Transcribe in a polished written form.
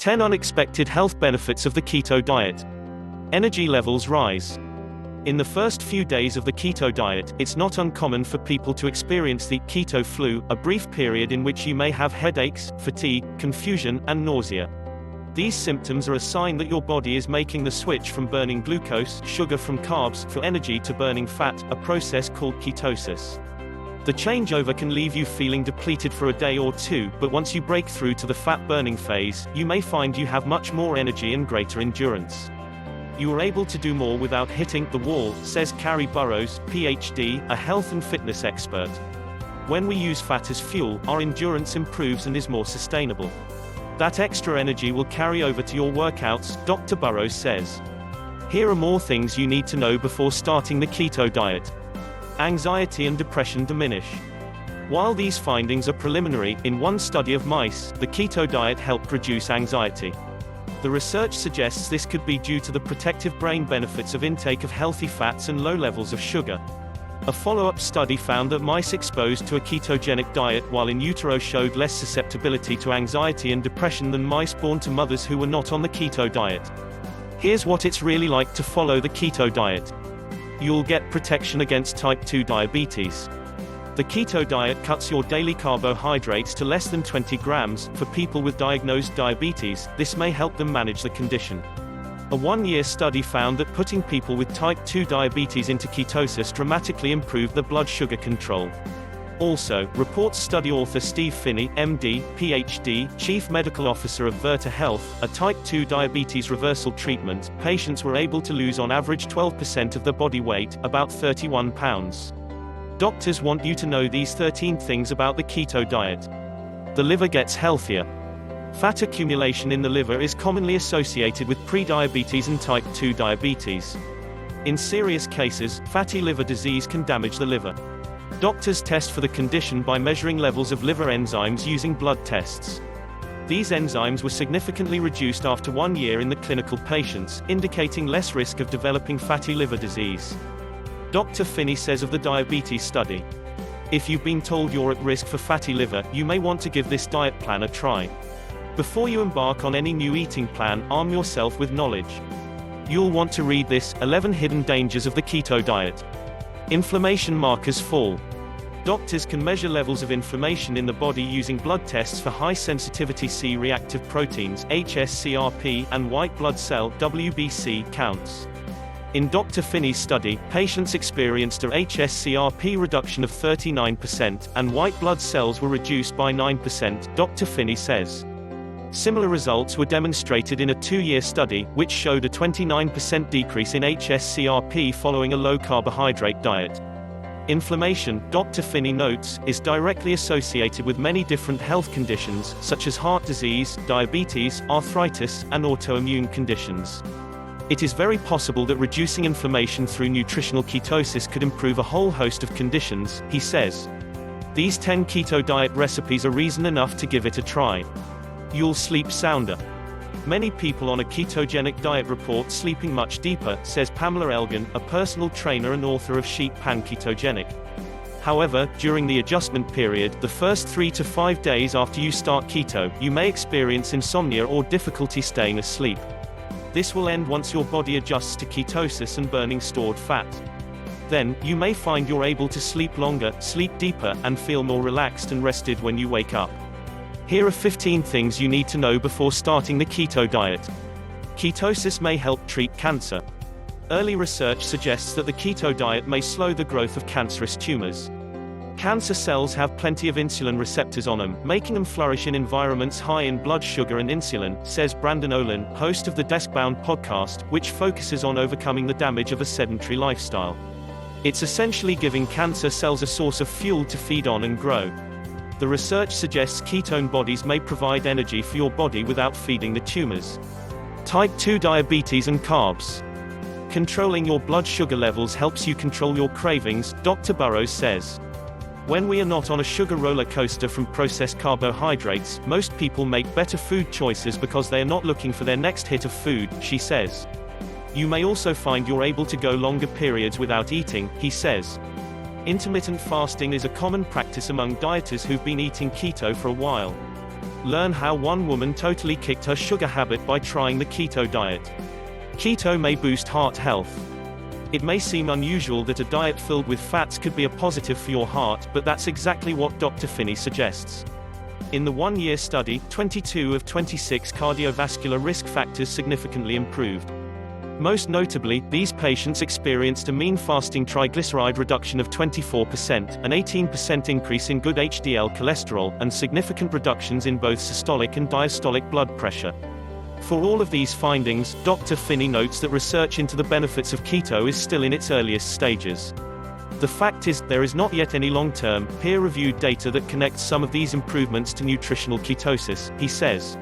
10 Unexpected Health Benefits of the Keto Diet. Energy levels rise. In the first few days of the keto diet, it's not uncommon for people to experience the keto flu, a brief period in which you may have headaches, fatigue, confusion, and nausea. These symptoms are a sign that your body is making the switch from burning glucose, sugar from carbs, for energy to burning fat, a process called ketosis. The changeover can leave you feeling depleted for a day or two, but once you break through to the fat-burning phase, you may find you have much more energy and greater endurance. You are able to do more without hitting the wall, says Carrie Burrows, PhD, a health and fitness expert. When we use fat as fuel, our endurance improves and is more sustainable. That extra energy will carry over to your workouts, Dr. Burrows says. Here are more things you need to know before starting the keto diet. Anxiety and depression diminish. While these findings are preliminary, in one study of mice, the keto diet helped reduce anxiety. The research suggests this could be due to the protective brain benefits of intake of healthy fats and low levels of sugar. A follow-up study found that mice exposed to a ketogenic diet while in utero showed less susceptibility to anxiety and depression than mice born to mothers who were not on the keto diet. Here's what it's really like to follow the keto diet. You'll get protection against type 2 diabetes. The keto diet cuts your daily carbohydrates to less than 20 grams. For people with diagnosed diabetes, this may help them manage the condition. A one-year study found that putting people with type 2 diabetes into ketosis dramatically improved their blood sugar control. Also, reports study author Steve Phinney, MD, PhD, Chief Medical Officer of Virta Health, a type 2 diabetes reversal treatment, patients were able to lose on average 12% of their body weight, about 31 pounds. Doctors want you to know these 13 things about the keto diet. The liver gets healthier. Fat accumulation in the liver is commonly associated with prediabetes and type 2 diabetes. In serious cases, fatty liver disease can damage the liver. Doctors test for the condition by measuring levels of liver enzymes using blood tests. These enzymes were significantly reduced after 1 year in the clinical patients, indicating less risk of developing fatty liver disease. Dr. Phinney says of the diabetes study, "If you've been told you're at risk for fatty liver, you may want to give this diet plan a try. Before you embark on any new eating plan, arm yourself with knowledge. You'll want to read this, 11 Hidden Dangers of the Keto Diet. Inflammation markers fall. Doctors can measure levels of inflammation in the body using blood tests for high-sensitivity C-reactive proteins, HSCRP, and white blood cell, WBC, counts. In Dr. Phinney's study, patients experienced a HSCRP reduction of 39%, and white blood cells were reduced by 9%, Dr. Phinney says. Similar results were demonstrated in a 2-year study, which showed a 29% decrease in HSCRP following a low-carbohydrate diet. Inflammation, Dr. Phinney notes, is directly associated with many different health conditions, such as heart disease, diabetes, arthritis, and autoimmune conditions. It is very possible that reducing inflammation through nutritional ketosis could improve a whole host of conditions, he says. These 10 keto diet recipes are reason enough to give it a try. You'll sleep sounder. Many people on a ketogenic diet report sleeping much deeper, says Pamela Elgin, a personal trainer and author of Sheet Pan Ketogenic. However, during the adjustment period, the first 3 to 5 days after you start keto, you may experience insomnia or difficulty staying asleep. This will end once your body adjusts to ketosis and burning stored fat. Then, you may find you're able to sleep longer, sleep deeper, and feel more relaxed and rested when you wake up. Here are 15 things you need to know before starting the keto diet. Ketosis may help treat cancer. Early research suggests that the keto diet may slow the growth of cancerous tumors. Cancer cells have plenty of insulin receptors on them, making them flourish in environments high in blood sugar and insulin, says Brandon Olin, host of the Deskbound podcast, which focuses on overcoming the damage of a sedentary lifestyle. It's essentially giving cancer cells a source of fuel to feed on and grow. The research suggests ketone bodies may provide energy for your body without feeding the tumors. Type 2 diabetes and carbs. Controlling your blood sugar levels helps you control your cravings, Dr. Burrows says. When we are not on a sugar roller coaster from processed carbohydrates, most people make better food choices because they are not looking for their next hit of food, she says. You may also find you're able to go longer periods without eating, he says. Intermittent fasting is a common practice among dieters who've been eating keto for a while. Learn how one woman totally kicked her sugar habit by trying the keto diet. Keto may boost heart health. It may seem unusual that a diet filled with fats could be a positive for your heart, but that's exactly what Dr. Finney suggests. In the one-year study, 22 of 26 cardiovascular risk factors significantly improved. Most notably, these patients experienced a mean fasting triglyceride reduction of 24%, an 18% increase in good HDL cholesterol, and significant reductions in both systolic and diastolic blood pressure. For all of these findings, Dr. Finney notes that research into the benefits of keto is still in its earliest stages. The fact is, there is not yet any long-term, peer-reviewed data that connects some of these improvements to nutritional ketosis, he says.